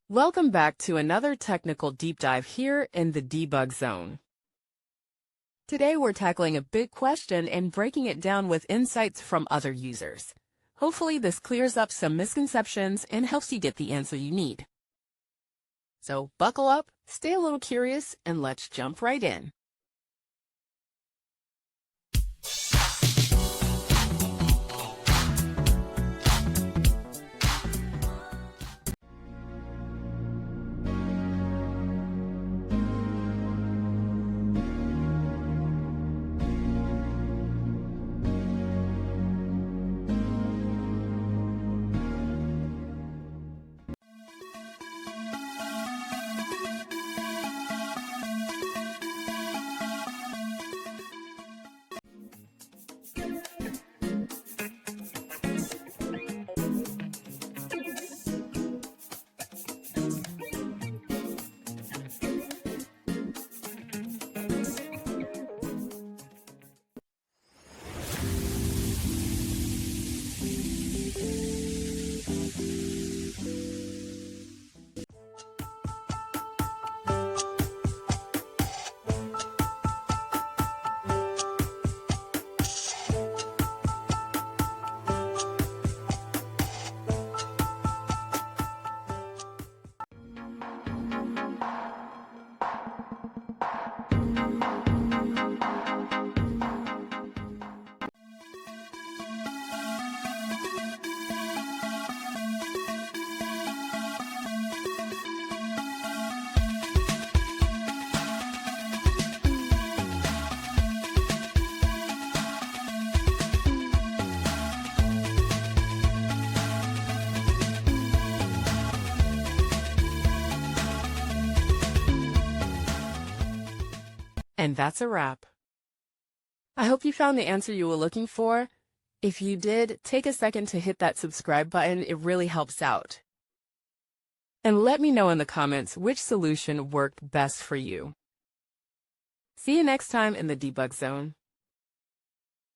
Welcome back to another technical deep dive here in the Debug Zone. Today we're tackling a big question and breaking it down with insights from other users. Hopefully this clears up some misconceptions and helps you get the answer you need. So buckle up, stay a little curious, and let's jump right in. And that's a wrap. I hope you found the answer you were looking for. If you did, take a second to hit that subscribe button. It really helps out. And let me know in the comments which solution worked best for you. See you next time in the Debug Zone.